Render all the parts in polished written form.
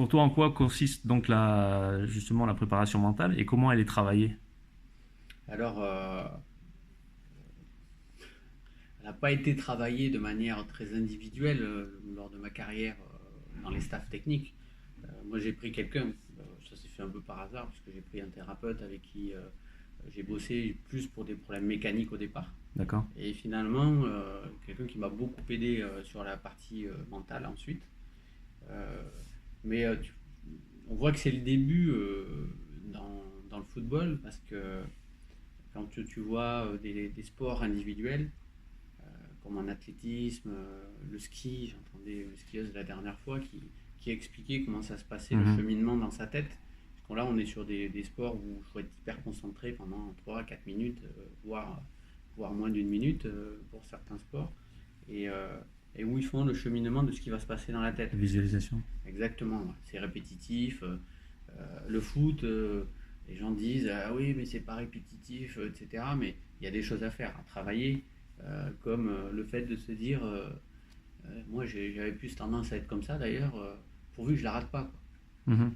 pour toi, en quoi consiste donc justement la préparation mentale et comment elle est travaillée? Alors, elle n'a pas été travaillée de manière très individuelle lors de ma carrière dans les staffs techniques. Moi, j'ai pris quelqu'un, ça s'est fait un peu par hasard, puisque j'ai pris un thérapeute avec qui j'ai bossé plus pour des problèmes mécaniques au départ. D'accord. Et finalement, quelqu'un qui m'a beaucoup aidé sur la partie mentale ensuite. Euh, mais on voit que c'est le début dans le football, parce que quand tu vois des sports individuels, comme en athlétisme, le ski, j'entendais une skieuse la dernière fois qui expliquait comment ça se passait, le cheminement dans sa tête. Parce que là, on est sur des sports où il faut être hyper concentré pendant 3 à 4 minutes, voire moins d'une minute pour certains sports. Et, euh, et où ils font le cheminement de ce qui va se passer dans la tête. Visualisation. Exactement, ouais. C'est répétitif. Le foot, les gens disent ah oui, mais c'est pas répétitif, etc. Mais il y a des choses à faire, à travailler, comme le fait de se dire moi j'avais plus tendance à être comme ça d'ailleurs, pourvu que je la rate pas, quoi. Mhm.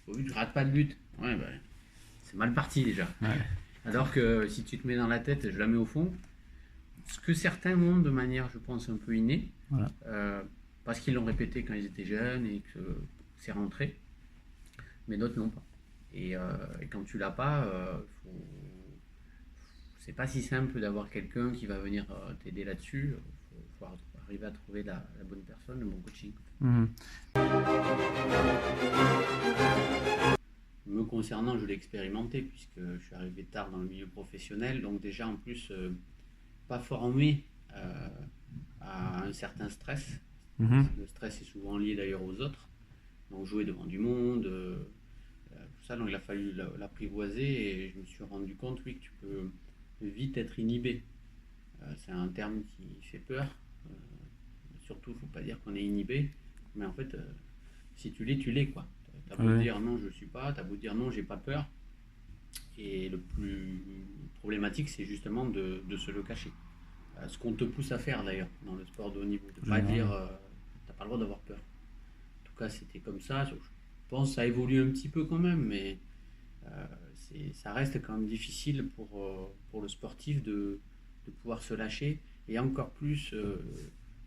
Pourvu que je rate pas de but. Ouais, ben, c'est mal parti déjà. Ouais. Alors que si tu te mets dans la tête, je la mets au fond. Ce que certains ont de manière, je pense, un peu innée, Voilà. parce qu'ils l'ont répété quand ils étaient jeunes et que c'est rentré, mais d'autres n'ont pas. Et quand tu l'as pas, c'est pas si simple d'avoir quelqu'un qui va venir t'aider là-dessus. Faut arriver à trouver la bonne personne, le bon coaching. Mhm. Me concernant, je l'ai expérimenté puisque je suis arrivé tard dans le milieu professionnel, donc déjà en plus pas formé à un certain stress. Mhm. Le stress est souvent lié d'ailleurs aux autres, donc jouer devant du monde, tout ça, donc il a fallu l'apprivoiser et je me suis rendu compte, oui, que tu peux vite être inhibé. C'est un terme qui fait peur. Surtout, il ne faut pas dire qu'on est inhibé, mais en fait, si tu l'es, quoi. T'as beau Ouais. dire non, je ne le suis pas, t'as beau dire non, j'ai pas peur. Et le plus problématique, c'est justement de se le cacher. Ce qu'on te pousse à faire d'ailleurs dans le sport de haut niveau, de ne pas dire t'as pas le droit d'avoir peur. En tout cas, c'était comme ça. Je pense que ça évolue un petit peu quand même, mais euh, ça reste quand même difficile pour le sportif de pouvoir se lâcher, et encore plus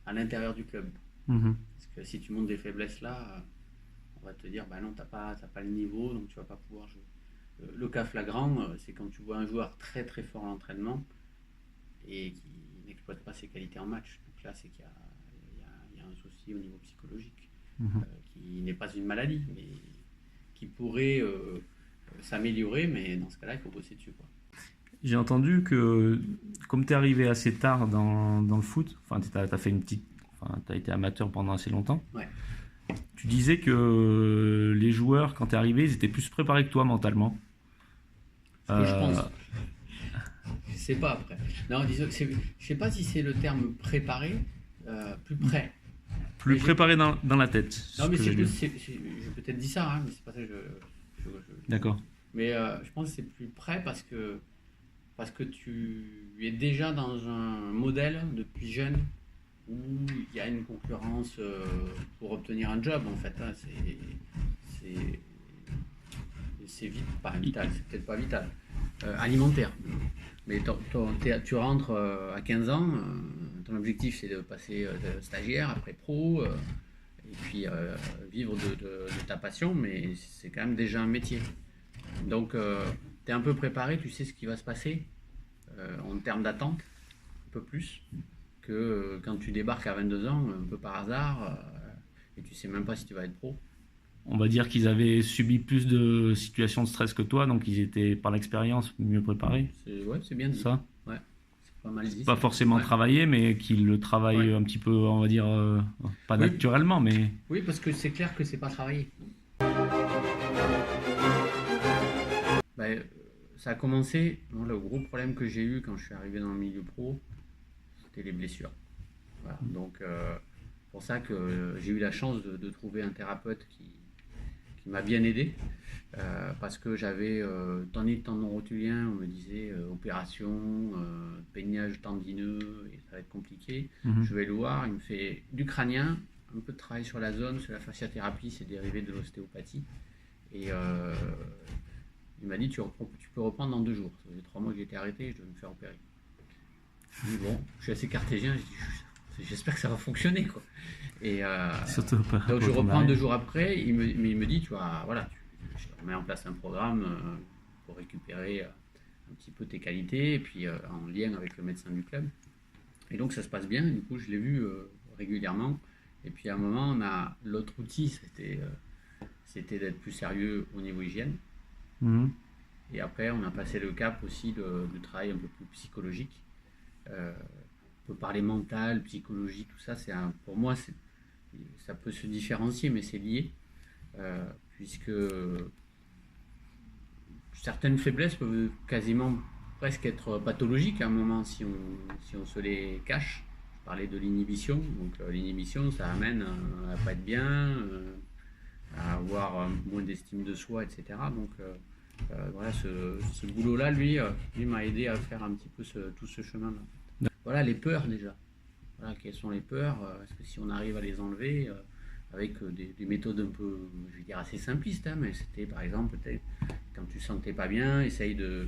à l'intérieur du club. Mhm. Parce que si tu montes des faiblesses là, on va te dire bah non, t'as pas le niveau, donc tu vas pas pouvoir jouer. Le cas flagrant, c'est quand tu vois un joueur très très fort à l'entraînement et qui n'exploite pas ses qualités en match. Donc là, c'est qu'il y a un souci au niveau psychologique, Mhm. qui n'est pas une maladie, mais qui pourrait s'améliorer, mais dans ce cas-là, il faut bosser dessus, quoi. J'ai entendu que, comme tu es arrivé assez tard dans le foot, enfin, tu as fait enfin, tu as été amateur pendant assez longtemps, Ouais. tu disais que les joueurs, quand tu es arrivé, ils étaient plus préparés que toi mentalement. Ce que je Euh, pense. Je sais pas après. Non, disons, je sais pas si c'est le terme préparé, plus près. plus Mais préparés dans la tête, c'est non, ce mais que j'ai lu. j'ai peut-être dit ça, hein, mais c'est pas ça que D'accord. mais je pense que c'est plus près parce que tu es déjà dans un modèle depuis jeune où il y a une concurrence pour obtenir un job en fait, hein. C'est c'est vite, pas vital, c'est peut-être pas vital, alimentaire. Mais tu rentres à 15 ans, ton objectif c'est de passer de stagiaire après pro, et puis vivre de ta passion, mais c'est quand même déjà un métier. Donc tu es un peu préparé, tu sais ce qui va se passer en termes d'attente, un peu plus que quand tu débarques à 22 ans, un peu par hasard, et tu sais même pas si tu vas être pro. On va dire qu'ils avaient subi plus de situations de stress que toi, donc ils étaient par l'expérience mieux préparés. Ouais, c'est bien dit. Ça, Ouais, c'est pas mal dit pas ça. forcément Ouais. travaillé, mais qu'ils le travaillent Ouais. un petit peu, on va dire, pas Oui, naturellement, mais oui, parce que c'est clair que c'est pas travaillé. Ben, ça a commencé. Moi, le gros problème que j'ai eu quand je suis arrivé dans le milieu pro, c'était les blessures. Voilà. Donc, pour ça que j'ai eu la chance de trouver un thérapeute qui m'a bien aidé. Parce que j'avais tendon rotulien, on me disait opération, peignage tendineux, et ça va être compliqué. Mhm. Je vais le voir, il me fait du crânien, un peu de travail sur la zone, sur la fasciathérapie, c'est dérivé de l'ostéopathie. Et il m'a dit tu peux reprendre dans 2 jours. Ça faisait 3 mois que j'étais arrêté, je dois me faire opérer. Je dis bon, je suis assez cartésien, je dis, j'espère que ça va fonctionner quoi. Et Surtout pas donc je quand on reprends arrive. 2 jours après, il me dit tu vois, voilà, je mets en place un programme pour récupérer un petit peu tes qualités, et puis en lien avec le médecin du club. Et donc ça se passe bien, du coup je l'ai vu régulièrement. Et puis à un moment, l'autre outil, c'était d'être plus sérieux au niveau hygiène. Mhm. Et après, on a passé le cap aussi de travail un peu plus psychologique. On peut parler mental, psychologie, tout ça, pour moi, ça peut se différencier, mais c'est lié. Puisque certaines faiblesses peuvent quasiment presque être pathologiques à un moment si on se les cache. Je parlais de l'inhibition, donc l'inhibition ça amène à pas être bien, à avoir moins d'estime de soi, etc. Donc voilà, ce boulot-là, lui m'a aidé à faire un petit peu tout ce chemin-là. Voilà les peurs déjà. Voilà, quelles sont les peurs? Est-ce que si on arrive à les enlever avec des méthodes un peu, je vais dire, assez simplistes, hein, mais c'était par exemple, quand tu ne sentais pas bien, essaye de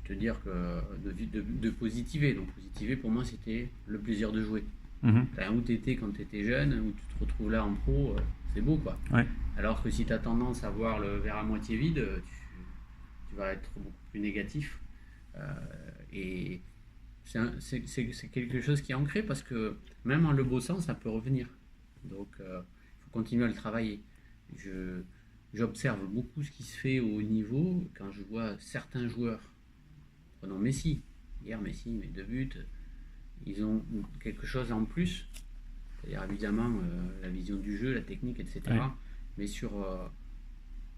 te dire de positiver. Donc positiver pour moi c'était le plaisir de jouer. Mhm. Où tu étais quand tu étais jeune, où tu te retrouves là en pro, c'est beau quoi. Ouais. Alors que si tu as tendance à voir le verre à moitié vide, tu vas être beaucoup plus négatif. Et c'est quelque chose qui est ancré parce que même en le bossant, ça peut revenir. Donc il faut continuer à le travailler. J'observe beaucoup ce qui se fait au haut niveau quand je vois certains joueurs. Prenons Messi. Hier, Messi met 2 buts. Ils ont quelque chose en plus. C'est-à-dire évidemment la vision du jeu, la technique, etc. Ouais. Mais sur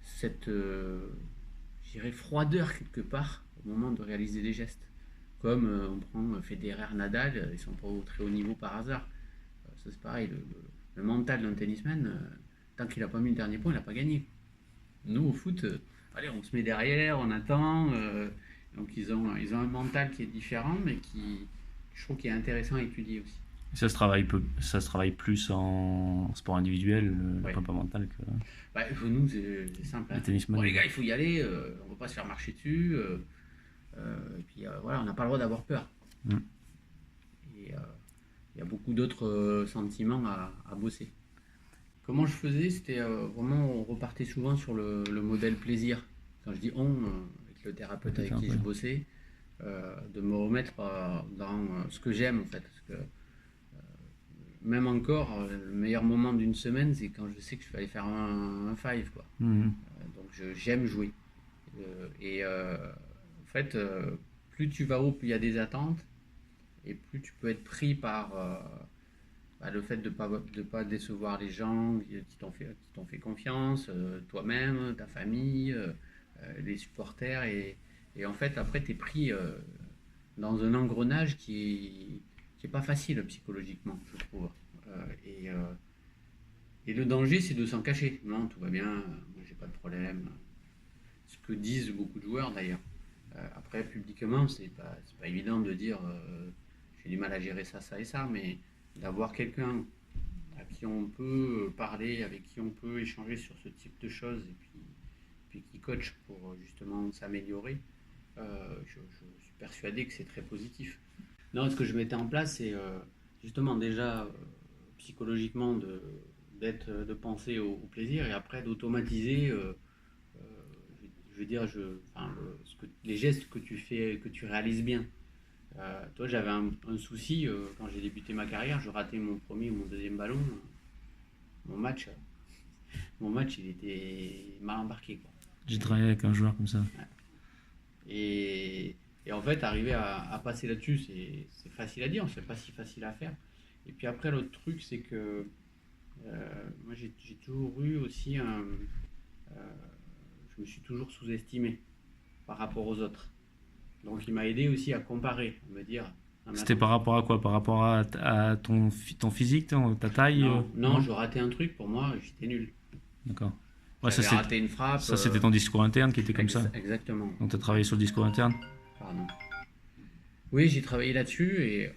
cette je dirais froideur quelque part au moment de réaliser des gestes. Comme on prend Federer, Nadal, ils sont pas au très haut niveau par hasard. Ça c'est pareil, le mental d'un tennisman, tant qu'il n'a pas mis le dernier point, il n'a pas gagné. Nous au foot, allez, on se met derrière, on attend. Donc ils ont un mental qui est différent, mais qui, je trouve, qui est intéressant à étudier aussi. Ça se travaille plus en sport individuel, le Ouais. prépa mental que Bah, pour nous, c'est simple. le Hein. tennisman. Bon, les gars, il faut y aller, on ne va pas se faire marcher dessus. Et puis voilà, on n'a pas le droit d'avoir peur. Mm. Et il y a beaucoup d'autres sentiments à bosser. Comment je faisais, c'était vraiment, on repartait souvent sur le modèle plaisir. Quand je dis on, avec le thérapeute avec qui je bossais, de me remettre dans ce que j'aime en fait. Parce que même encore, le meilleur moment d'une semaine, c'est quand je sais que je vais aller faire un five, quoi. Mhm. Donc j'aime jouer. En fait, plus tu vas haut, plus il y a des attentes, et plus tu peux être pris par le fait de pas décevoir les gens qui t'ont fait confiance, toi-même, ta famille, les supporters, et en fait, après, tu es pris dans un engrenage qui est pas facile psychologiquement, je trouve. Et le danger, c'est de s'en cacher. Non, tout va bien, moi j'ai pas de problème. Ce que disent beaucoup de joueurs d'ailleurs. Après, publiquement, c'est pas évident de dire j'ai du mal à gérer ça, ça et ça, mais d'avoir quelqu'un à qui on peut parler, avec qui on peut échanger sur ce type de choses, et puis qui coach pour justement s'améliorer, je suis persuadé que c'est très positif. Non, ce que je mettais en place, c'est justement déjà psychologiquement de penser au plaisir, et après d'automatiser je veux dire les gestes que tu fais, que tu réalises bien. Toi, j'avais un souci quand j'ai débuté ma carrière, je ratais mon premier ou mon deuxième ballon, mon match il était mal embarqué, quoi. J'ai travaillé avec un joueur comme ça. Et en fait, arriver à passer là-dessus, c'est facile à dire, c'est pas si facile à faire. Et puis après, l'autre truc, c'est que moi, j'ai toujours eu aussi je me suis toujours sous-estimé par rapport aux autres. Donc, il m'a aidé aussi à comparer, à me dire. C'était par rapport à quoi? Par rapport à ton physique, ta taille? Non, je ratais un truc, pour moi, j'étais nul. D'accord. Ouais, J'avais raté une frappe. Ça, c'était ton discours interne qui était comme ça. Exactement. Donc, tu as travaillé sur le discours interne? Pardon. Oui, j'ai travaillé là-dessus,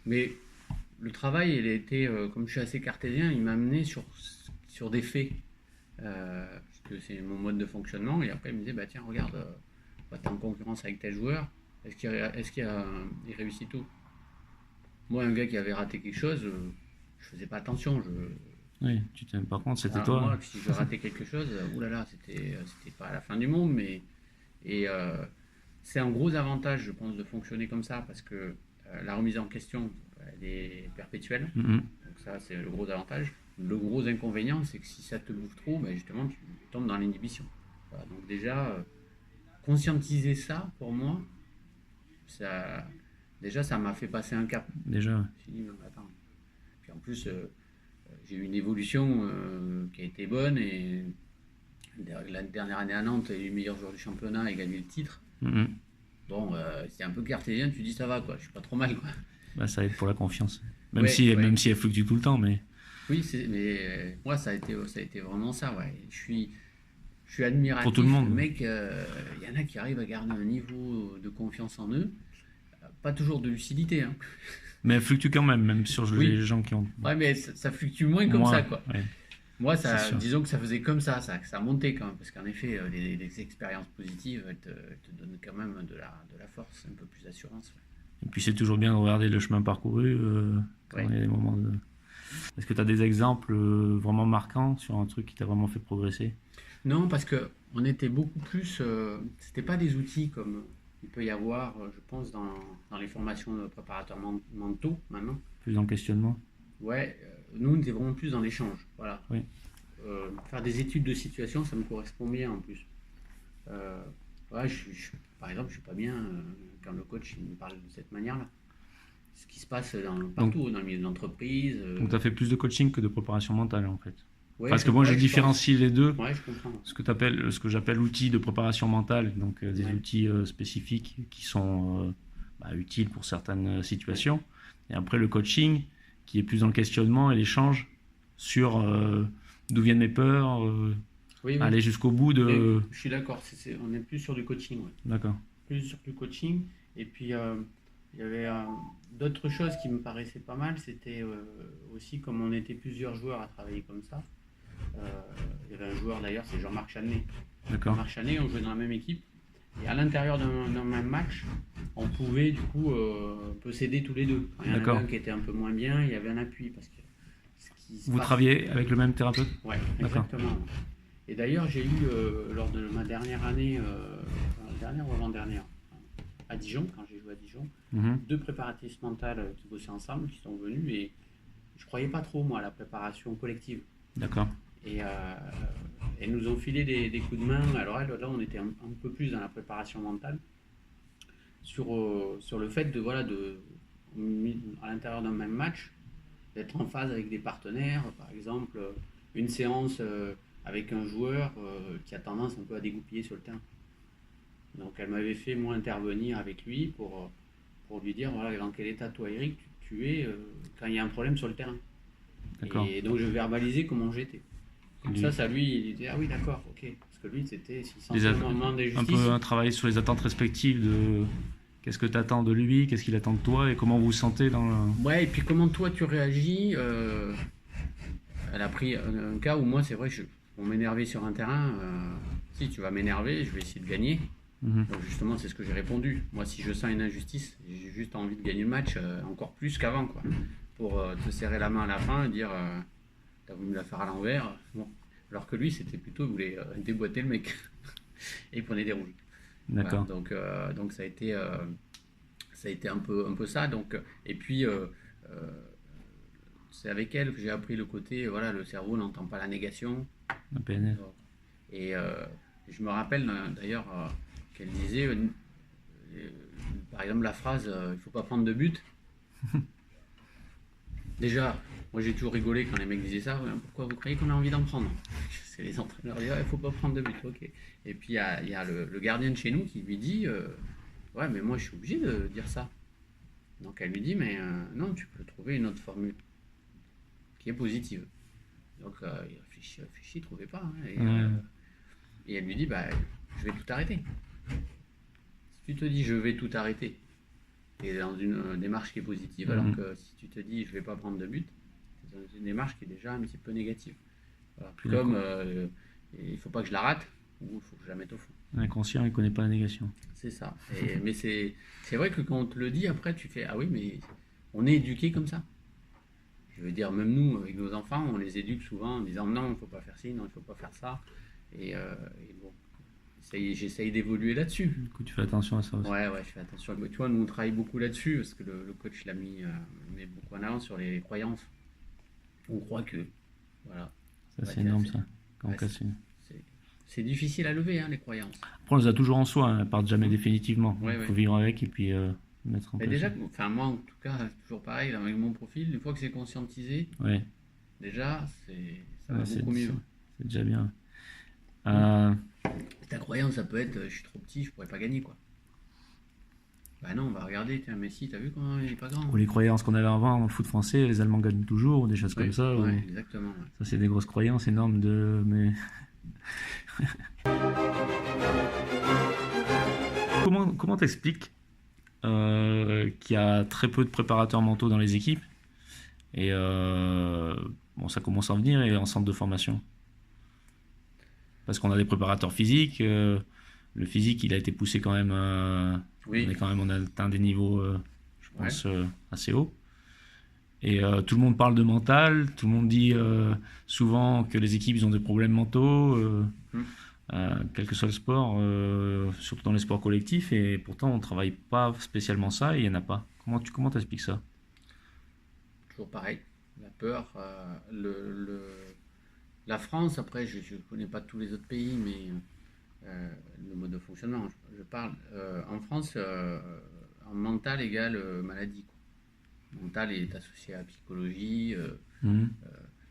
mais le travail, il a été, comme je suis assez cartésien, il m'a amené sur des faits. Parce que c'est mon mode de fonctionnement. Et après, il me disait, bah tiens, regarde, t'es en concurrence avec tel joueur. Il réussit tout? Moi, un gars qui avait raté quelque chose, je faisais pas attention. Oui, par contre, c'était Alors, toi. moi, si je ratais quelque chose, oulala, c'était pas la fin du monde, mais et c'est un gros avantage, je pense, de fonctionner comme ça, parce que la remise en question, elle est perpétuelle. Mhm. Donc ça, c'est le gros avantage. Le gros inconvénient, c'est que si ça te bouffe trop, ben justement, tu tombes dans l'inhibition. Voilà, donc déjà, conscientiser ça, pour moi, ça, déjà, ça m'a fait passer un cap. Déjà, ouais. Je me suis dit, mais attends. Puis en plus, j'ai eu une évolution qui a été bonne, et la dernière année à Nantes, j'ai eu le meilleur joueur du championnat et gagné le titre. Mhm. Bon, c'est un peu cartésien, tu dis ça va, quoi, je suis pas trop mal, quoi. Bah, ça aide pour la confiance. Même Ouais, si, ouais. même si elle fluctue tout le temps, mais Oui, mais moi, ça a été vraiment ça, ouais. Je suis admiratif. pour tout le monde. Le mec, il y en a qui arrivent à garder un niveau de confiance en eux. Pas toujours de lucidité, hein. Mais elle fluctue quand même, même sur Oui. les gens qui ont. Ouais, mais ça fluctue moins comme Moi, ça, quoi. ouais. Moi, C'est sûr. disons que ça faisait comme ça montait quand même, parce qu'en effet, les expériences positives, elles te donnent quand même de la force, un peu plus d'assurance. Ouais. Et puis c'est toujours bien de regarder le chemin parcouru quand Ouais. il y a des moments de. Est-ce que tu as des exemples vraiment marquants sur un truc qui t'a vraiment fait progresser? Non, parce que on était beaucoup plus. C'était pas des outils comme il peut y avoir, je pense, dans les formations de préparateurs mentaux maintenant. Plus dans le questionnement? Ouais, nous, on était vraiment plus dans l'échange. Voilà. Oui. Faire des études de situation, ça me correspond bien en plus. Ouais, par exemple, je suis pas bien quand le coach il me parle de cette manière-là. Ce qui se passe partout, dans le milieu de l'entreprise. Donc tu as fait plus de coaching que de préparation mentale en fait. Ouais, Parce que moi je ouais, différencie les deux. Ouais, je comprends. Ce que j'appelle outils de préparation mentale, donc des Ouais. outils spécifiques qui sont utiles pour certaines situations. Et après le coaching, qui est plus dans le questionnement et l'échange sur d'où viennent mes peurs, Oui, oui. aller jusqu'au bout de. Et je suis d'accord, on est plus sur du coaching. Ouais. D'accord. Plus sur du coaching. Et puis, il y avait d'autres choses qui me paraissaient pas mal. C'était aussi comme on était plusieurs joueurs à travailler comme ça. Il y avait un joueur d'ailleurs, c'est Jean-Marc Chanet. D'accord. Jean-Marc Chanet, on jouait dans la même équipe. Et à l'intérieur d'un même match, on pouvait du coup un peu s'aider tous les deux. Quand il y en avait D'accord. un qui était un peu moins bien, il y avait un appui. Parce que Vous travaillez avec le même thérapeute? Ouais, D'accord. exactement. Et d'ailleurs, j'ai eu, lors de ma dernière année, dernière ou avant-dernière, à Dijon, quand j'ai joué à Dijon, Mhm. deux préparatrices mentales qui bossaient ensemble, qui sont venues, et je croyais pas trop, moi, à la préparation collective. D'accord. Et elles nous ont filé des coups de main. Alors là, on était un peu plus dans la préparation mentale, sur le fait de, voilà, à l'intérieur d'un même match, d'être en phase avec des partenaires, par exemple, une séance avec un joueur qui a tendance un peu à dégoupiller sur le terrain. Donc elle m'avait fait moi intervenir avec lui pour lui dire voilà dans quel état toi Eric tu es quand il y a un problème sur le terrain. D'accord. Et donc je verbalisais comment j'étais. Comme Lui- ça lui il disait ah oui d'accord ok parce que lui c'était s'il sentait Les un att- moment Un d'injustice. peu un travail sur les attentes respectives de qu'est-ce que tu attends de lui, qu'est-ce qu'il attend de toi et comment vous vous sentez dans le. Ouais et puis comment toi tu réagis. Elle a pris un cas où moi c'est vrai on m'énervait sur un terrain. Si tu vas m'énerver je vais essayer de gagner. Mhm. Donc justement, c'est ce que j'ai répondu. Moi, si je sens une injustice, j'ai juste envie de gagner le match encore plus qu'avant, quoi. Pour te serrer la main à la fin et dire t'as voulu me la faire à l'envers. Bon. Alors que lui, c'était plutôt, il voulait déboîter le mec. Et il prenait des rouges. D'accord. Voilà, donc ça a été un peu ça. Donc, et puis, c'est avec elle que j'ai appris le côté, voilà, le cerveau n'entend pas la négation. Un PNL. Et je me rappelle d'ailleurs qu'elle disait, par exemple, la phrase il ne faut pas prendre de but. Déjà, moi j'ai toujours rigolé quand les mecs disaient ça. Pourquoi vous croyez qu'on a envie d'en prendre? C'est les entraîneurs qui disent il ne faut pas prendre de but. Ok. Et puis il y a le gardien de chez nous qui lui dit ouais, mais moi je suis obligé de dire ça. Donc elle lui dit mais non, tu peux trouver une autre formule qui est positive. Donc il réfléchit, il ne trouvait pas. Hein, et elle lui dit bah, je vais tout arrêter. Si tu te dis je vais tout arrêter, tu es dans une démarche qui est positive, Mhm. alors que si tu te dis je vais pas prendre de but, c'est dans une démarche qui est déjà un petit peu négative. Voilà. Puis Comme il faut pas que je la rate, ou il faut que je la mette au fond. l'inconscient, il connaît pas la négation. C'est ça. Mais c'est vrai que quand on te le dit, après tu fais ah oui, mais on est éduqué comme ça. Je veux dire, même nous, avec nos enfants, on les éduque souvent en disant non, il ne faut pas faire ci, non, il ne faut pas faire ça. Et bon, j'essaye d'évoluer là-dessus. Du coup, tu fais attention à ça aussi. Ouais, je fais attention. Tu vois, nous, on travaille beaucoup là-dessus parce que le coach l'a met beaucoup en avant sur les croyances. On croit que, voilà. Ça, Ouais, c'est énorme, c'est- ça. Quand on ouais, casse une. c'est difficile à lever, hein, les croyances. Après, on les a toujours en soi, hein, elles partent jamais définitivement. Ouais, Il ouais. faut vivre avec et puis mettre en Mais place. déjà, enfin, moi, en tout cas, c'est toujours pareil, avec mon profil, une fois que c'est conscientisé, Ouais, déjà, ça va ouais, beaucoup mieux. c'est déjà bien. Euh, Ta croyance, ça peut être je suis trop petit, je pourrais pas gagner, quoi. Bah non, on va regarder, tiens, Messi, t'as vu comment il est pas grand? ou les croyances qu'on avait avant dans le foot français, les Allemands gagnent toujours, ou des choses comme ça. Ouais, ou- exactement. Ouais. Ça, c'est des grosses croyances énormes de. Mais comment t'expliques qu'il y a très peu de préparateurs mentaux dans les équipes et bon, ça commence à en venir et en centre de formation. Parce qu'on a des préparateurs physiques, le physique il a été poussé quand même, Oui, on a atteint des niveaux, je ouais. pense, assez hauts. Et tout le monde parle de mental, tout le monde dit souvent que les équipes ils ont des problèmes mentaux, Hmm. quel que soit le sport, surtout dans les sports collectifs, et pourtant on ne travaille pas spécialement ça et il n'y en a pas. Comment t'expliques ça? Toujours pareil. La peur, la France, après, je ne connais pas tous les autres pays, mais le mode de fonctionnement, je parle. En France, en mental égale maladie, quoi. Mental est associé à psychologie. Mhm.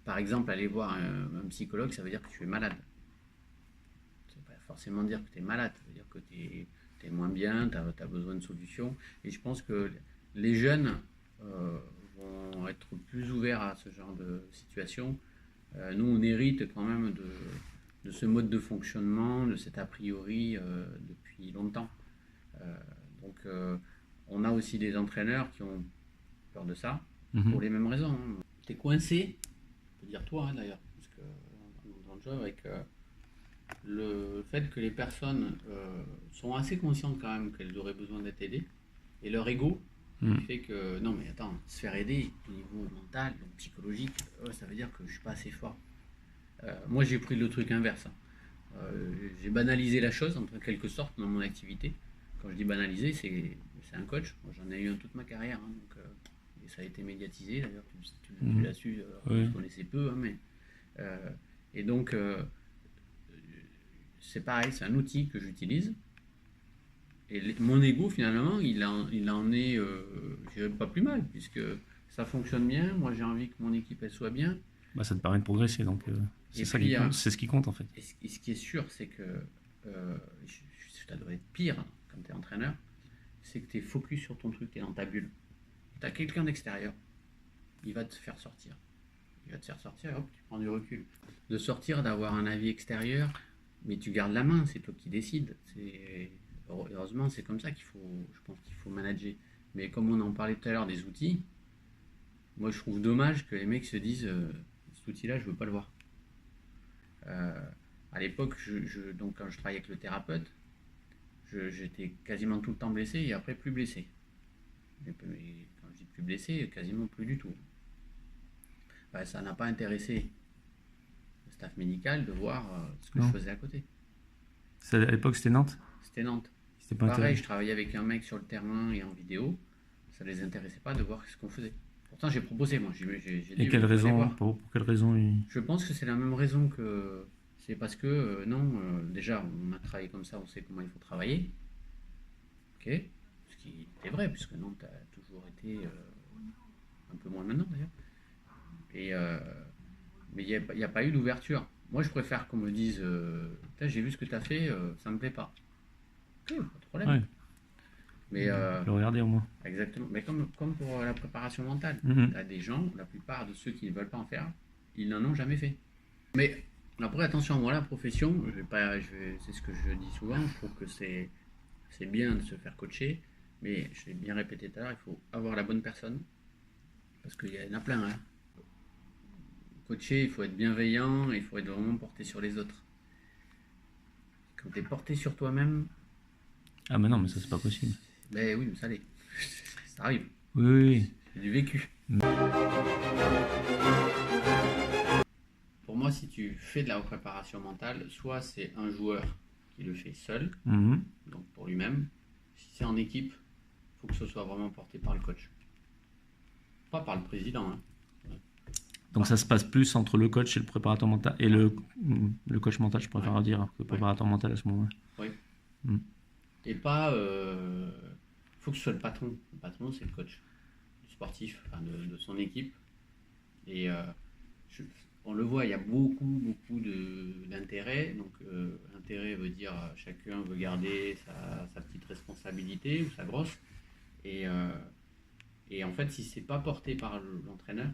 Par exemple, aller voir un psychologue, ça veut dire que tu es malade. Ça ne veut pas forcément dire que tu es malade, ça veut dire que tu es moins bien, tu as besoin de solutions. Et je pense que les jeunes vont être plus ouverts à ce genre de situation. Nous, on hérite quand même de ce mode de fonctionnement, de cet a priori depuis longtemps. Euh, donc, on a aussi des entraîneurs qui ont peur de ça, Mhm. pour les mêmes raisons. Hein. Tu es coincé, on peut dire toi hein, d'ailleurs, parce que dans le job, avec le fait que les personnes sont assez conscientes quand même qu'elles auraient besoin d'être aidées, et leur ego Mhm. qui fait que, non mais attends, se faire aider au niveau mental, donc psychologique, ça veut dire que je suis pas assez fort. Moi j'ai pris le truc inverse. Hein. J'ai banalisé la chose en quelque sorte dans mon activité. Quand je dis banaliser, c'est un coach. Moi, j'en ai eu un toute ma carrière, hein, donc, et ça a été médiatisé d'ailleurs. Tu l'as su, Oui. je connaissais peu, hein, mais et donc c'est pareil, c'est un outil que j'utilise. Et mon ego finalement, il en est, je dirais pas plus mal, puisque ça fonctionne bien. Moi j'ai envie que mon équipe elle soit bien. Bah, ça te permet de progresser, donc c'est Et ça puis, qui compte, c'est ce qui compte en fait. Et ce qui est sûr, c'est que ça doit être pire hein, quand tu es entraîneur, c'est que tu es focus sur ton truc, tu es dans ta bulle. Tu as quelqu'un d'extérieur, il va te faire sortir. Il va te faire sortir, hop, tu prends du recul. De sortir, d'avoir un avis extérieur, mais tu gardes la main, c'est toi qui décides. Heureusement, c'est comme ça je pense qu'il faut manager. Mais comme on en parlait tout à l'heure des outils, moi je trouve dommage que les mecs se disent cet outil-là, je veux pas le voir. À l'époque, donc quand je travaillais avec le thérapeute, j'étais quasiment tout le temps blessé et après plus blessé. Mais quand je dis plus blessé, quasiment plus du tout. Ben, ça n'a pas intéressé le staff médical de voir ce que Non. je faisais à côté. À l'époque, c'était Nantes. C'était Nantes. C'était pas Pareil, intéressant. je travaillais avec un mec sur le terrain et en vidéo. Ça les intéressait pas de voir ce qu'on faisait. Pourtant, j'ai proposé, moi. J'ai dit, Et quelle venez raison, voir. pour quelle raison Je pense que c'est la même raison que. C'est parce que, non, déjà, on a travaillé comme ça, on sait comment il faut travailler. Ok. Ce qui est vrai, puisque Nantes a toujours été. Un peu moins maintenant d'ailleurs. Et, mais il n'y a pas eu d'ouverture. Moi, je préfère qu'on me dise j'ai vu ce que tu as fait, ça me plaît pas. Ok, pas de problème. Ouais. Mais Le regarder au moins. exactement. Mais comme pour la préparation mentale, Mhm. tu as des gens, la plupart de ceux qui ne veulent pas en faire, ils n'en ont jamais fait. Mais après, attention, moi, la profession, c'est ce que je dis souvent, je trouve que c'est bien de se faire coacher, Mais je l'ai bien répété tout à l'heure, il faut avoir la bonne personne. Parce qu'il y en a plein. Hein. Coacher, il faut être bienveillant, il faut être vraiment porté sur les autres. Quand tu es porté sur toi-même, Ah, mais non, mais ça, c'est pas possible. ben oui, mais ça l'est. Ça arrive. Oui, oui, oui. C'est du vécu. Pour moi, si tu fais de la préparation mentale, soit c'est un joueur qui le fait seul, Mhm. donc pour lui-même. Si c'est en équipe, il faut que ce soit vraiment porté par le coach. Pas par le président. Hein. Donc ça se passe plus entre le coach et le préparateur mental. Et le coach mental, je préfère dire, que le préparateur mental à ce moment-là. Oui. Mm. Et pas. Faut que ce soit le patron. Le patron, c'est le coach du sportif, enfin de son équipe. Et on le voit, il y a beaucoup d'intérêt. Donc, intérêt veut dire chacun veut garder sa petite responsabilité ou sa grosse. Et en fait, si c'est pas porté par l'entraîneur,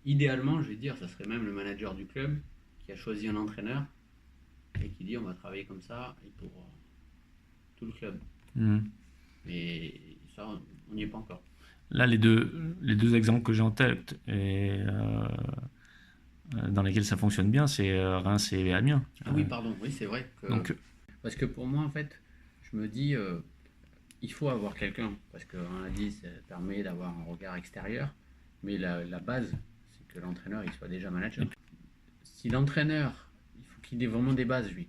idéalement, je vais dire, ça serait même le manager du club qui a choisi un entraîneur et qui dit on va travailler comme ça et pour tout le club. Mm. Mais ça, on n'y est pas encore. Là, les deux exemples que j'ai en tête et dans lesquels ça fonctionne bien, c'est Reims et Amiens. Ah oui, pardon, oui, c'est vrai. Donc, parce que pour moi, en fait, je me dis, il faut avoir quelqu'un, parce qu'on a dit, ça permet d'avoir un regard extérieur, mais la base, c'est que l'entraîneur, il soit déjà manager. Si l'entraîneur, il faut qu'il ait vraiment des bases, lui.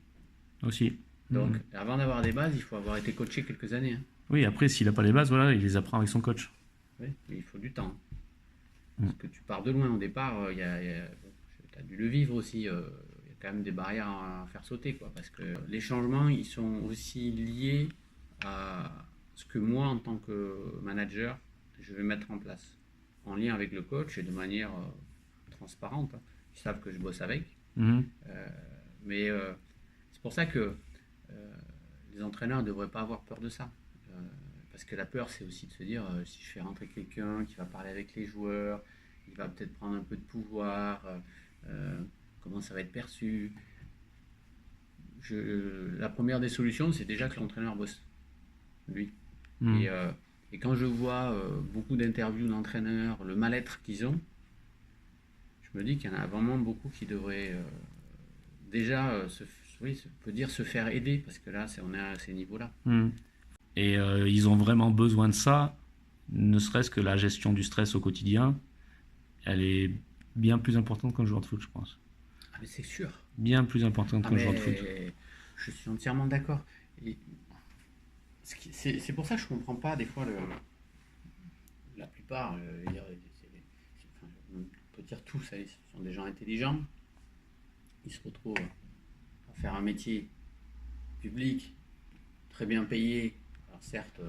aussi. Donc, avant d'avoir des bases, il faut avoir été coaché quelques années. Hein. Oui, après, s'il n'a pas les bases, voilà, il les apprend avec son coach. Oui, mais il faut du temps. Parce que tu pars de loin au départ, tu as dû le vivre aussi. Il y a quand même des barrières à faire sauter, quoi. Parce que les changements, ils sont aussi liés à ce que moi, en tant que manager, je vais mettre en place. En lien avec le coach et de manière transparente. Hein. Ils savent que je bosse avec. Mhm. Mais c'est pour ça que les entraîneurs ne devraient pas avoir peur de ça. Parce que la peur, c'est aussi de se dire, si je fais rentrer quelqu'un qui va parler avec les joueurs, il va peut-être prendre un peu de pouvoir, comment ça va être perçu. La première des solutions, c'est déjà que l'entraîneur bosse, lui. Mhm. Et quand je vois beaucoup d'interviews d'entraîneurs, le mal-être qu'ils ont, je me dis qu'il y en a vraiment beaucoup qui devraient déjà, peut dire se faire aider, parce que là, on est à ces niveaux-là. Mhm. Et ils ont vraiment besoin de ça, ne serait-ce que la gestion du stress au quotidien, elle est bien plus importante qu'un joueur de foot, je pense. Ah, mais c'est sûr. Bien plus importante qu'un joueur de foot. Je suis entièrement d'accord. C'est pour ça que je comprends pas des fois la plupart. On peut dire tous, ce sont des gens intelligents. Ils se retrouvent à faire un métier public, très bien payé. Alors certes,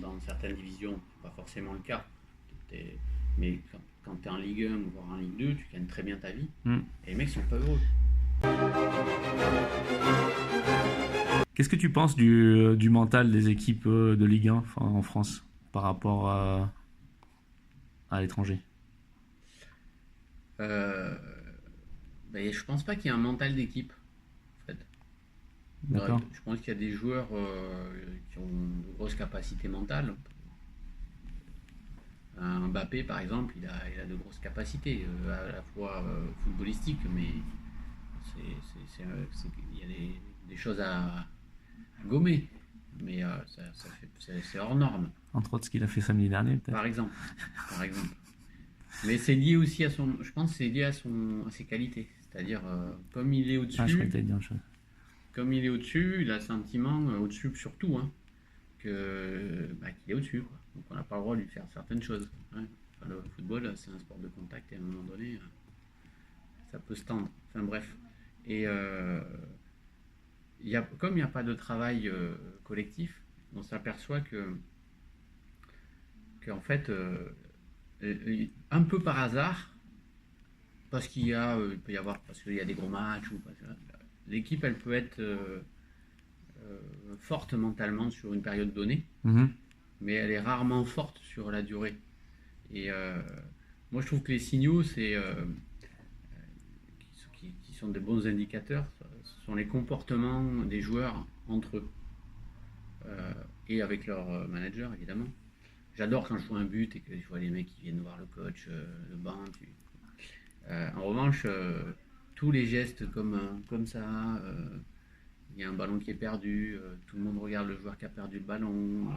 dans certaines divisions, c'est pas forcément le cas. Mais quand tu es en Ligue 1 ou voire en Ligue 2, tu gagnes très bien ta vie. Et les mecs sont pas heureux. Qu'est-ce que tu penses du mental des équipes de Ligue 1 en France par rapport à l'étranger? Je pense pas qu'il y ait un mental d'équipe. En fait. D'accord. Je pense qu'il y a des joueurs qui ont de grosses capacités mentales. Mbappé, par exemple, il a de grosses capacités, à la fois footballistiques, mais il y a des choses à gommer. Mais c'est hors norme. Entre autres, ce qu'il a fait samedi dernier, peut-être. Par exemple. Mais c'est lié aussi à je pense que c'est lié à ses qualités. C'est-à-dire, comme il est au-dessus. Ah, je croyais que t'allais dire autre chose. Comme il est au-dessus, il a le sentiment, au-dessus surtout, hein, qu'il est au-dessus. Quoi. Donc on n'a pas le droit de lui faire certaines choses. Hein. Enfin, le football, c'est un sport de contact et à un moment donné, ça peut se tendre. Enfin bref. Et comme il n'y a pas de travail collectif, on s'aperçoit en fait, un peu par hasard, parce qu'il peut y avoir, parce qu'il y a des gros matchs, l'équipe, elle peut être forte mentalement sur une période donnée, mais elle est rarement forte sur la durée. Et moi, je trouve que les signaux, qui sont des bons indicateurs, ce sont les comportements des joueurs entre eux. et avec leur manager, évidemment. J'adore quand je vois un but et que je vois les mecs qui viennent voir le coach, le banc. En revanche, tous les gestes comme ça, il y a un ballon qui est perdu, tout le monde regarde le joueur qui a perdu le ballon,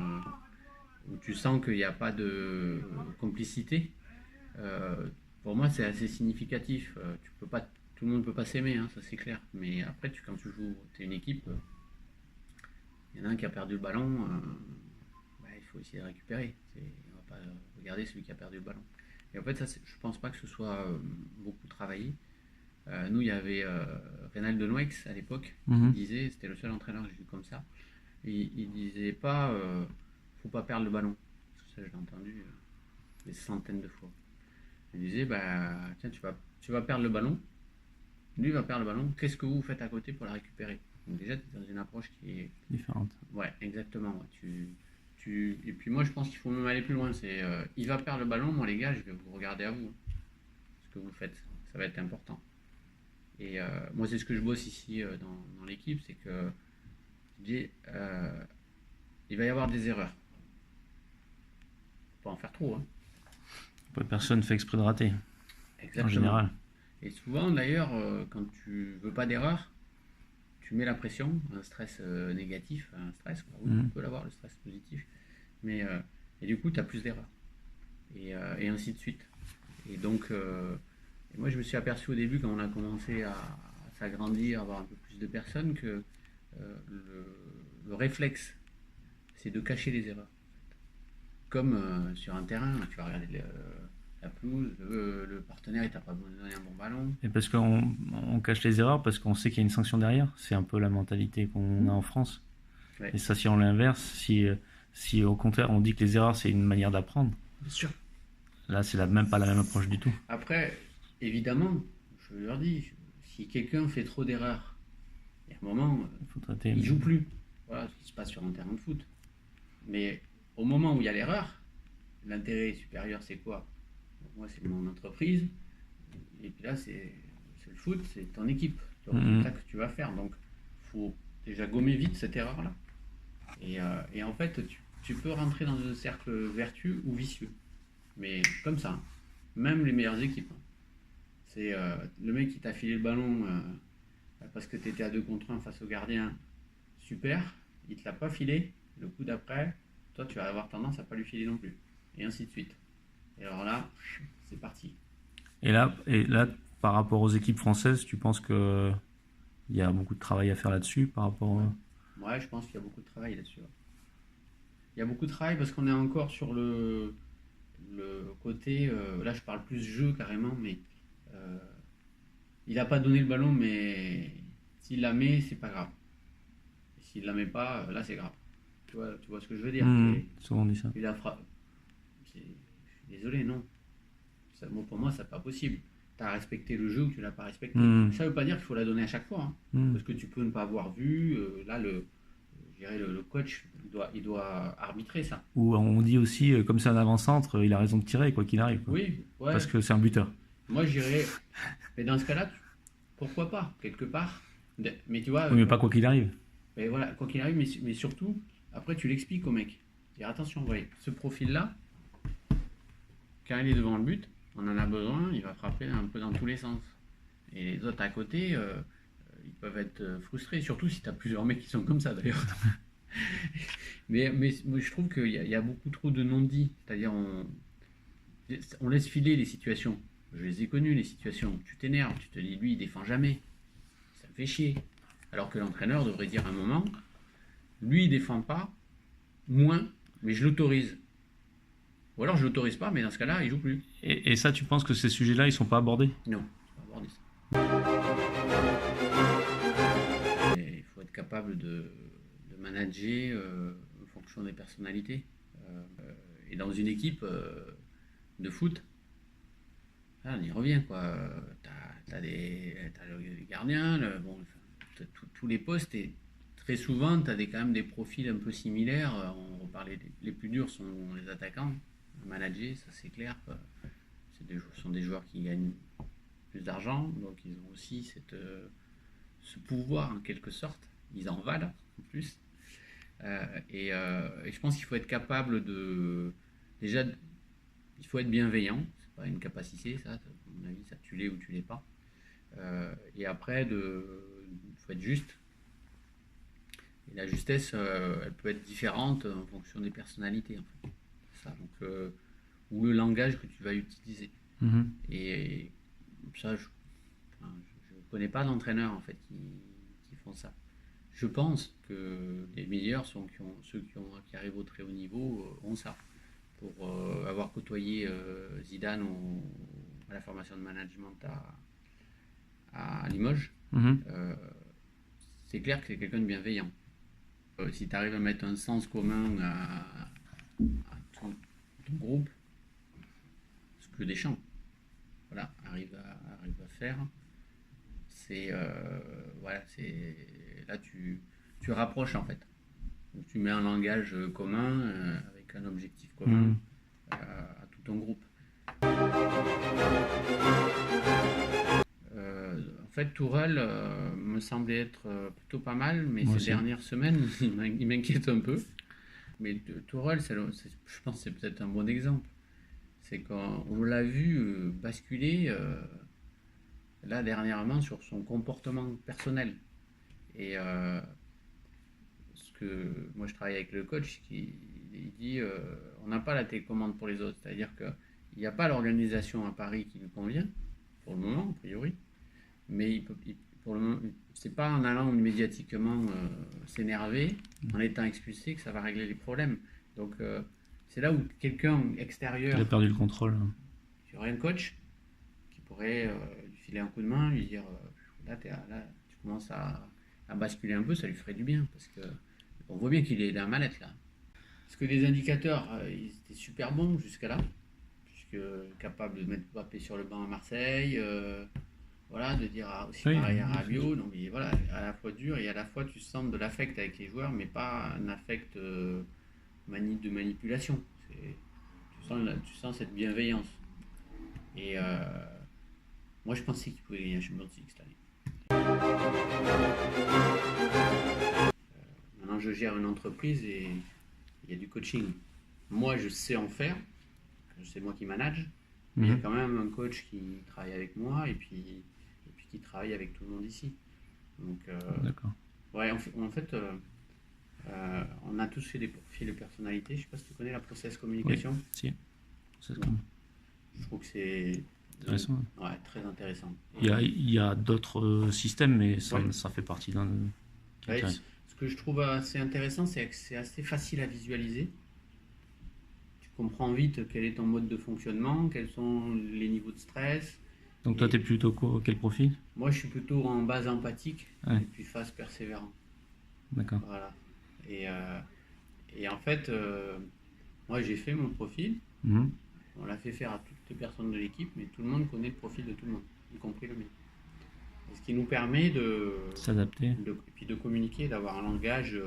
où tu sens qu'il n'y a pas de complicité. Pour moi, c'est assez significatif. Tu peux pas, tout le monde ne peut pas s'aimer, hein, ça c'est clair. Mais après, quand tu joues, tu es une équipe, il y en a un qui a perdu le ballon, bah, il faut essayer de récupérer. On va pas regarder celui qui a perdu le ballon. Et en fait, ça, je pense pas que ce soit beaucoup travaillé. Nous, il y avait Reynald Denouex à l'époque qui disait, c'était le seul entraîneur que j'ai vu comme ça, il disait pas faut pas perdre le ballon. Ça, je l'ai entendu des centaines de fois. Il disait bah tiens, tu vas perdre le ballon, lui va perdre le ballon, qu'est-ce que vous faites à côté pour la récupérer? Donc déjà, tu es dans une approche qui est différente. Ouais, exactement. Ouais. Et puis moi, je pense qu'il faut même aller plus loin. C'est il va perdre le ballon, moi les gars, je vais vous regarder à vous. Ce que vous faites, ça va être important. Et moi, c'est ce que je bosse ici dans l'équipe, c'est que je dis, il va y avoir des erreurs. Faut pas en faire trop. Hein. Personne ne fait exprès de rater. Exactement. En général. Et souvent, d'ailleurs, quand tu veux pas d'erreur, tu mets la pression, un stress négatif, un stress, quoi. Oui, on peut l'avoir, le stress positif, mais et du coup, tu as plus d'erreurs. Et ainsi de suite. Et donc, et moi, je me suis aperçu au début, quand on a commencé à s'agrandir, à avoir un peu plus de personnes, que le réflexe, c'est de cacher les erreurs. Comme sur un terrain, tu vas regarder la pelouse, le partenaire il t'a pas donné un bon ballon. Et parce qu'on cache les erreurs, parce qu'on sait qu'il y a une sanction derrière. C'est un peu la mentalité qu'on a en France. Ouais. Et ça, si on l'inverse, si au contraire on dit que les erreurs c'est une manière d'apprendre, bien sûr. Là, c'est même pas la même approche du tout. Après, évidemment, je leur dis, si quelqu'un fait trop d'erreurs, il y a un moment, il joue plus. Voilà ce qui se passe sur un terrain de foot. Mais au moment où il y a l'erreur, l'intérêt supérieur, c'est quoi? Moi, c'est mon entreprise. Et puis là, c'est le foot, c'est ton équipe. Le résultat que tu vas faire. Donc, il faut déjà gommer vite cette erreur-là. Et en fait, tu peux rentrer dans un cercle vertueux ou vicieux. Mais comme ça, même les meilleures équipes. C'est le mec qui t'a filé le ballon parce que tu étais à 2 contre 1 face au gardien. Super, il ne te l'a pas filé. Le coup d'après, toi, tu vas avoir tendance à pas lui filer non plus. Et ainsi de suite. Et alors là, c'est parti. Et là, par rapport aux équipes françaises, tu penses qu'il y a beaucoup de travail à faire là-dessus par rapport Ouais, je pense qu'il y a beaucoup de travail là-dessus. Il y a beaucoup de travail parce qu'on est encore sur le côté... là, je parle plus jeu carrément, mais il n'a pas donné le ballon, mais s'il la met, c'est pas grave. Et s'il la met pas, là, c'est grave. Tu vois ce que je veux dire? Souvent on dit ça. Il a frappé. Je suis désolé, non. Pour moi, c'est pas possible. Tu as respecté le jeu ou tu l'as pas respecté. Ça veut pas dire qu'il faut la donner à chaque fois. Hein. Parce que tu peux ne pas avoir vu. Là, le coach, il doit arbitrer ça. Ou on dit aussi, comme c'est un avant-centre, il a raison de tirer, quoi qu'il arrive. Quoi. Oui, ouais. Parce que c'est un buteur. Moi, je dirais. Mais dans ce cas-là, pourquoi pas, quelque part. Mais tu vois. Oui, mais pas quoi qu'il arrive. Mais voilà, quoi qu'il arrive, mais surtout, après, tu l'expliques au mec. Dire attention, voyez, ce profil-là, quand il est devant le but, on en a besoin, il va frapper un peu dans tous les sens. Et les autres à côté, ils peuvent être frustrés, surtout si tu as plusieurs mecs qui sont comme ça d'ailleurs. mais je trouve qu'il y a beaucoup trop de non-dits. C'est-à-dire, on laisse filer les situations. Je les ai connues, les situations. Tu t'énerves, tu te dis, lui, il défend jamais. Ça me fait chier. Alors que l'entraîneur devrait dire à un moment, lui, il défend pas, moins, mais je l'autorise. Ou alors je l'autorise pas, mais dans ce cas-là, il joue plus. Et ça, tu penses que ces sujets-là, ils sont pas abordés? Non, ils sont pas abordés ça. Il faut être capable de manager en fonction des personnalités. Et dans une équipe de foot, là, on y revient quoi. T'as le gardien, tous les postes, et très souvent, tu as quand même des profils un peu similaires. On reparlait, les plus durs sont les attaquants. Manager, ça c'est clair. Ce sont des joueurs qui gagnent plus d'argent, donc ils ont aussi ce pouvoir en quelque sorte. Ils en valent en plus. Et je pense qu'il faut être capable de... Déjà, il faut être bienveillant. C'est pas une capacité, ça. À mon avis, ça tu l'es ou tu l'es pas. Et après, il faut être juste. Et la justesse, elle peut être différente en fonction des personnalités, en fait. Ça, donc, ou le langage que tu vas utiliser. Mhm. Et ça, enfin, je connais pas d'entraîneurs en fait qui font ça. Je pense que les meilleurs sont qui arrivent au très haut niveau ont ça. Pour avoir côtoyé Zidane à la formation de management à Limoges, Mhm. euh, c'est clair que c'est quelqu'un de bienveillant. Si tu arrives à mettre un sens commun à ton groupe, ce que Deschamps voilà, arrive à faire, c'est voilà, c'est là tu rapproches en fait. Donc, tu mets un langage commun avec un objectif commun Mhm. à tout ton groupe. En fait, Tourelle me semblait être plutôt pas mal, mais Moi ces aussi. dernières semaines, il m'inquiète un peu. Mais Tourelle, je pense que c'est peut-être un bon exemple. C'est qu'on l'a vu basculer là dernièrement sur son comportement personnel. Et ce que moi je travaille avec le coach qui il dit on n'a pas la télécommande pour les autres, c'est-à-dire qu'il n'y a pas l'organisation à Paris qui lui convient pour le moment a priori, mais pour le moment c'est pas en allant médiatiquement s'énerver, en étant expulsé que ça va régler les problèmes. Donc c'est là où quelqu'un Il a extérieur, perdu le contrôle. qui aurait un coach qui pourrait lui filer un coup de main, lui dire là tu commences à basculer un peu, ça lui ferait du bien parce que on voit bien qu'il est dans la mallette là. Parce que les indicateurs, ils étaient super bons jusqu'à là, puisque capable de mettre Mbappé sur le banc à Marseille, voilà, de dire aussi Oui, pareil à Rabiot. Donc voilà, à la fois dur et à la fois tu sens de l'affect avec les joueurs, mais pas un affect de manipulation. Tu sens cette bienveillance. Et moi je pensais qu'il pouvait gagner la Champions League cette année. Maintenant je gère une entreprise et il y a du coaching. Moi je sais en faire, c'est moi qui manage, mais il y a Mhm. quand même un coach qui travaille avec moi et puis qui travaille avec tout le monde ici. Donc, D'accord. ouais, en fait on a tous fait des profils de personnalité. Je sais pas si tu connais la process Oui, communication. si. C'est Bon, comme je trouve que c'est intéressant. ouais, très intéressant. Il y a d'autres systèmes, mais Ouais, ça fait partie d'un qui est ouais, intéressant. ce que je trouve assez intéressant, c'est que c'est assez facile à visualiser. Tu comprends vite quel est ton mode de fonctionnement, quels sont les niveaux de stress. Donc toi, Et t'es plutôt quel profil? moi, je suis plutôt en base empathique Ouais, et puis phase persévérant. d'accord. Voilà. Et, en fait, moi, j'ai fait mon profil. Mhm. On l'a fait faire à toutes les personnes de l'équipe, mais tout le monde connaît le profil de tout le monde, y compris le mien. Et ce qui nous permet S'adapter. et puis de communiquer, d'avoir un langage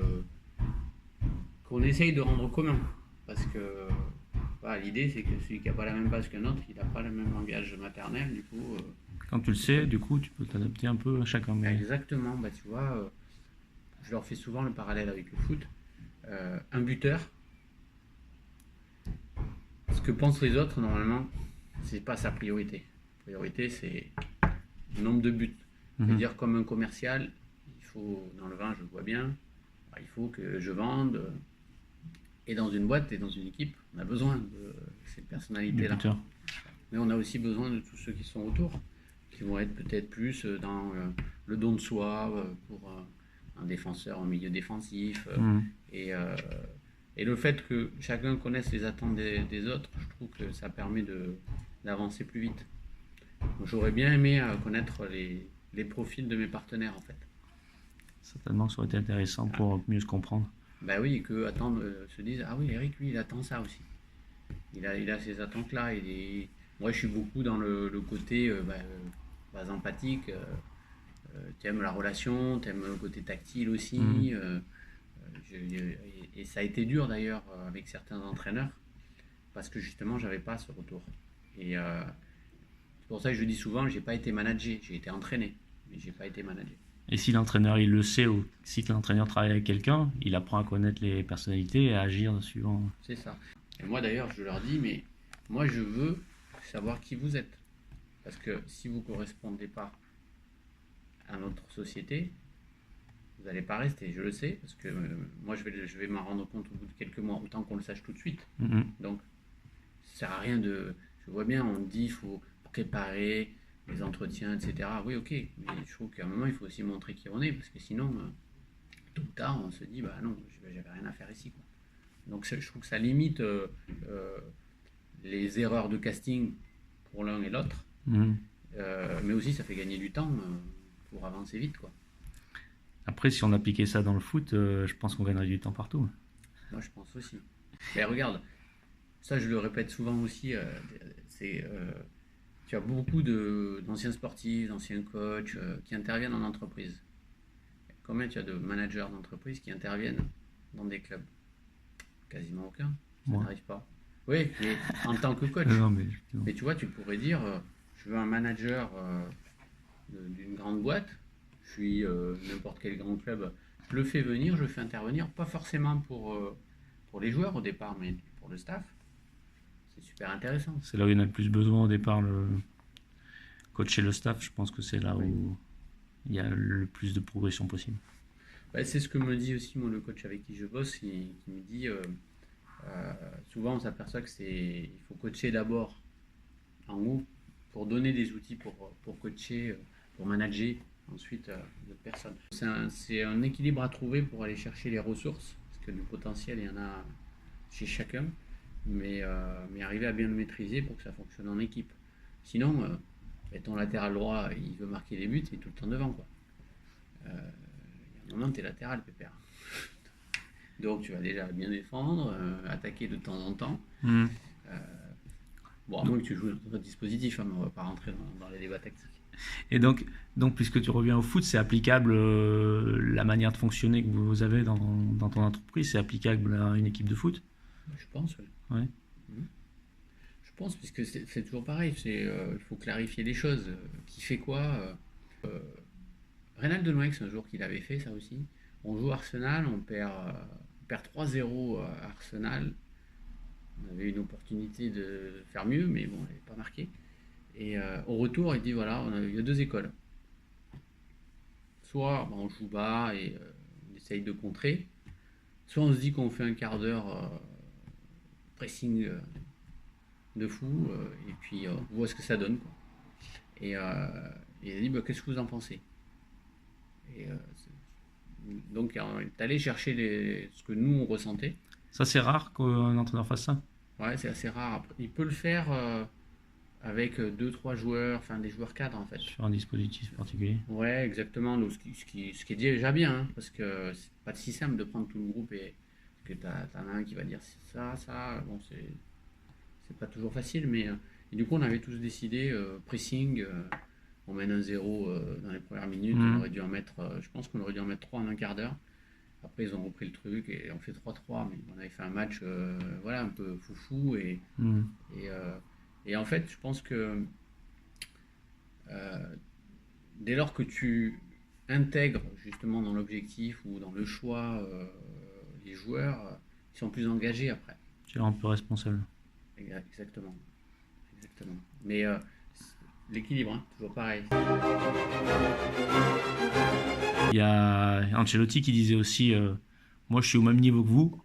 qu'on essaye de rendre commun. Parce que voilà, l'idée, c'est que celui qui n'a pas la même base qu'un autre, il n'a pas le même langage maternel. Du coup, Quand tu le il faut sais, du coup, tu peux t'adapter un peu à chacun. Mais exactement, bah, tu vois, je leur fais souvent le parallèle avec le foot. Un buteur, ce que pensent les autres, normalement, c'est pas sa priorité. La priorité, c'est le nombre de buts. Je veux mhm. dire, comme un commercial, il faut, dans le vin, je le vois bien, il faut que je vende. Et dans une boîte et dans une équipe, on a besoin de ces Du personnalités-là. buteur. Mais on a aussi besoin de tous ceux qui sont autour, qui vont être peut-être plus dans le don de soi pour un défenseur en milieu défensif. Mhm. Et, euh, et le fait que chacun connaisse les attentes des autres, je trouve que ça permet d'avancer plus vite. Donc, j'aurais bien aimé connaître les profils de mes partenaires en fait. Certainement, ça aurait été intéressant Ah, pour mieux se comprendre. bah oui, que attendent, se disent ah oui, Eric, lui, il attend ça aussi. Il a ces attentes-là. Moi, je suis beaucoup dans le côté base empathique. Tu aimes la relation, tu aimes le côté tactile Mhm. aussi. Et ça a été dur d'ailleurs avec certains entraîneurs parce que justement, j'avais pas ce retour. Et c'est pour ça que je dis souvent, j'ai pas été managé, j'ai été entraîné, mais j'ai pas été managé. Et si l'entraîneur il le sait, ou si l'entraîneur travaille avec quelqu'un, il apprend à connaître les personnalités et à agir suivant. C'est ça. Et moi d'ailleurs, je leur dis, mais moi je veux savoir qui vous êtes. Parce que si vous ne correspondez pas à notre société, vous n'allez pas rester, je le sais, parce que moi je vais m'en rendre compte au bout de quelques mois, autant qu'on le sache tout de suite. Mhm. Donc, ça sert à rien de. Je vois bien, on dit il faut préparer les entretiens, etc. Oui, ok, mais je trouve qu'à un moment il faut aussi montrer qui on est, parce que sinon, tôt ou tard, on se dit bah non, j'avais rien à faire ici, quoi. Donc, je trouve que ça limite les erreurs de casting pour l'un et l'autre, Mhm. mais aussi ça fait gagner du temps pour avancer vite, quoi. Après, si on appliquait ça dans le foot, je pense qu'on gagnerait du temps partout. Moi, je pense aussi. Mais regarde, ça je le répète souvent aussi, c'est tu as beaucoup d'anciens sportifs, d'anciens coachs qui interviennent en entreprise. Combien tu as de managers d'entreprise qui interviennent dans des clubs? Quasiment aucun. Ça Moi. n'arrive pas. Oui, mais en tant que coach. Non, mais Mais tu vois, tu pourrais dire, je veux un manager d'une grande boîte, je suis n'importe quel grand club, je le fais venir, je le fais intervenir, pas forcément pour les joueurs au départ, mais pour le staff. C'est super intéressant. c'est là où il y en a le plus besoin au départ, le coacher le staff. Je pense que c'est là Oui. où il y a le plus de progression possible. Bah, c'est ce que me dit aussi moi, le coach avec qui je bosse, qui me dit souvent on s'aperçoit que il faut coacher d'abord en haut pour donner des outils pour coacher, pour manager ensuite d'autres personnes. C'est un équilibre à trouver pour aller chercher les ressources, parce que du potentiel il y en a chez chacun, mais arriver à bien le maîtriser pour que ça fonctionne en équipe. Sinon, ton latéral droit, il veut marquer les buts, il est tout le temps devant, quoi. Il y a un moment, t'es latéral, pépère. Donc tu vas déjà bien défendre, attaquer de temps en temps. Mhm. Bon, à moins que tu joues dans notre dispositif, hein, mais on va pas rentrer dans les débats tactiques. Et donc, puisque tu reviens au foot, c'est applicable, la manière de fonctionner que vous avez dans ton entreprise, c'est applicable à une équipe de foot? Je pense, oui. Ouais. Je pense, puisque c'est toujours pareil, il faut clarifier les choses. Qui fait quoi Reynald Denouex, un jour qu'il avait fait ça aussi. On joue Arsenal, on perd 3-0 à Arsenal. On avait une opportunité de faire mieux, mais bon, on n'avait pas marqué. Et au retour, il dit voilà, il y a deux écoles. Soit on joue bas et on essaye de contrer, soit on se dit qu'on fait un quart d'heure pressing de fou, et puis on voit ce que ça donne, quoi. Et il a dit bah, qu'est-ce que vous en pensez? Et donc il est allé chercher ce que nous on ressentait. Ça, c'est rare qu'un entraîneur fasse ça. Ouais, c'est assez rare. Après, il peut le faire avec deux trois joueurs, enfin des joueurs cadres en fait. Sur un dispositif particulier. Ouais, exactement. Donc, ce qui est déjà bien, hein, parce que c'est pas si simple de prendre tout le groupe et que t'en as un qui va dire ça. Bon, c'est pas toujours facile, mais et du coup, on avait tous décidé pressing. On mène un 0 dans les premières minutes. On aurait dû en mettre, je pense qu'on aurait dû en mettre 3 en un quart d'heure. Après, ils ont repris le truc et on fait 3-3, mais on avait fait un match voilà, un peu foufou. Et en fait, je pense que dès lors que tu intègres justement dans l'objectif ou dans le choix les joueurs, ils sont plus engagés après. Tu es un peu responsable. Exactement. Mais l'équilibre, hein, toujours pareil. Il y a Ancelotti qui disait aussi moi je suis au même niveau que vous,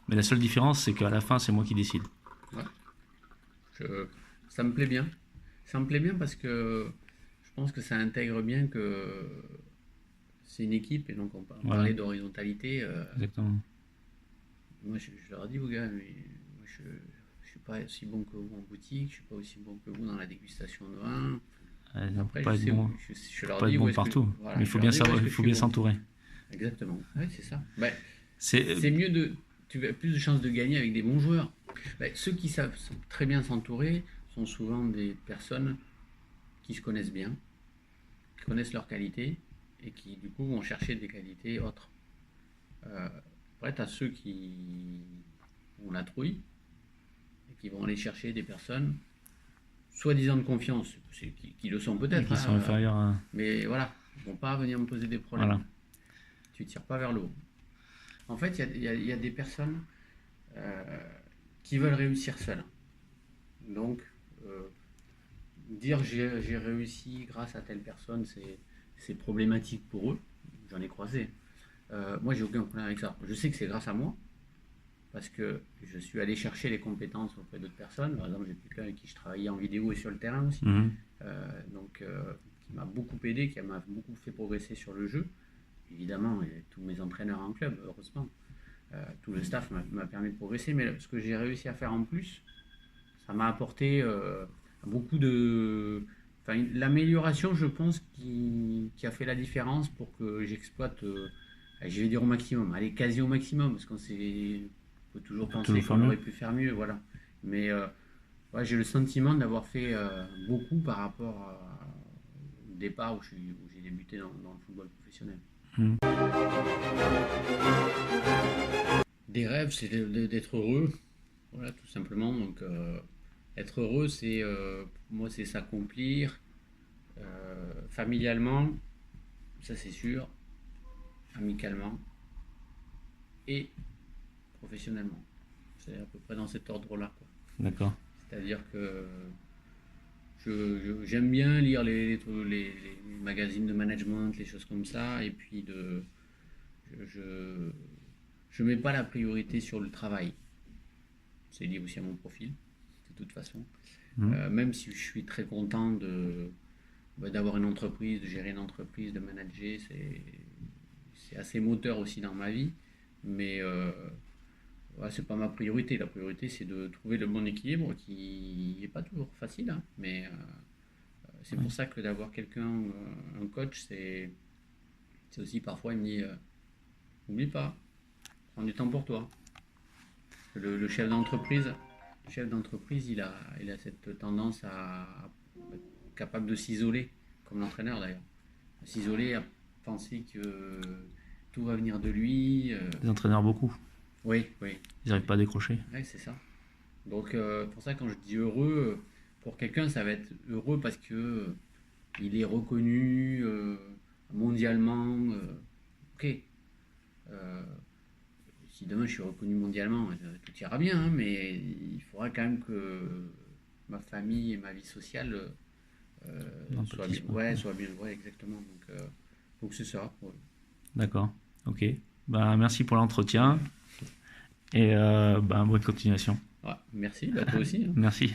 mais la seule différence c'est qu'à la fin c'est moi qui décide. Ouais. Ça me plaît bien. Ça me plaît bien parce que je pense que ça intègre bien que c'est une équipe et donc on parlait d'horizontalité. Exactement. Moi je leur dis aux gars, mais moi, je suis pas aussi bon que vous en boutique, je suis pas aussi bon que vous dans la dégustation de vin. Après, pas être bon, je leur pas dis être bon partout. voilà, mais il faut bien savoir, il faut bien s'entourer. Exactement. Ouais, c'est ça. Bah, c'est mieux tu as plus de chances de gagner avec des bons joueurs. Bah, ceux qui savent très bien s'entourer sont souvent des personnes qui se connaissent bien, qui connaissent leurs qualités et qui du coup vont chercher des qualités autres. Après, tu as ceux qui ont la trouille et qui vont aller chercher des personnes soi-disant de confiance, qui le sont peut-être. Qui sont inférieurs à... Mais voilà, Ils vont pas venir me poser des problèmes. Voilà. Tu tires pas vers le haut. En fait, il y a des personnes euh, qui veulent réussir seules. Donc, euh, dire j'ai réussi grâce à telle personne, c'est problématique pour eux. J'en ai croisé. Moi, j'ai aucun problème avec ça. Je sais que c'est grâce à moi, parce que je suis allé chercher les compétences auprès d'autres personnes. Par exemple, j'ai quelqu'un avec qui je travaillais en vidéo et sur le terrain aussi. Mhm. Qui m'a beaucoup aidé, qui m'a beaucoup fait progresser sur le jeu. Évidemment, et tous mes entraîneurs en club, heureusement. Tout le staff m'a permis de progresser, mais ce que j'ai réussi à faire en plus, ça m'a apporté beaucoup de... Enfin, l'amélioration, je pense, qui a fait la différence pour que j'exploite, je vais dire au maximum, allez, quasi au maximum, parce qu'on peut toujours On peut penser toujours faire qu'on mieux. aurait pu faire mieux, voilà. Mais ouais, j'ai le sentiment d'avoir fait beaucoup par rapport au départ où j'ai débuté dans le football professionnel. Mhm. Des rêves, c'est d'être heureux, voilà, tout simplement. Donc, être heureux, pour moi, c'est s'accomplir familialement, ça c'est sûr, amicalement et professionnellement. C'est à peu près dans cet ordre-là, quoi. D'accord. C'est-à-dire que j'aime bien lire les magazines de management, les choses comme ça, et puis je, je mets pas la priorité sur le travail. C'est lié aussi à mon profil, de toute façon. Mhm. Même si je suis très content d'avoir une entreprise, de gérer une entreprise, de manager, c'est assez moteur aussi dans ma vie. Mais ouais, c'est pas ma priorité. La priorité, c'est de trouver le bon équilibre qui n'est pas toujours facile, hein. Mais c'est Ouais. pour ça que d'avoir quelqu'un, un coach, c'est aussi parfois, il me dit oublie pas, prends du temps pour toi. Le chef d'entreprise, il a cette tendance à être capable de s'isoler, comme l'entraîneur d'ailleurs. À s'isoler, à penser que tout va venir de lui. Les entraîneurs, beaucoup. Oui, oui, Ils n'arrivent pas à décrocher. ouais, c'est ça. Donc, pour ça, quand je dis heureux, pour quelqu'un, ça va être heureux parce que il est reconnu mondialement. Ok. Euh, Si demain je suis reconnu mondialement, tout ira bien, hein, mais il faudra quand même que ma famille et ma vie sociale Non, soient pâtissent bien. pas. Ouais, soient bien. Ouais, exactement. Donc c'est ça. Ouais. D'accord. Ok. Bah, merci pour l'entretien et bah, bonne continuation. Ouais, merci, bah toi aussi, hein. Merci.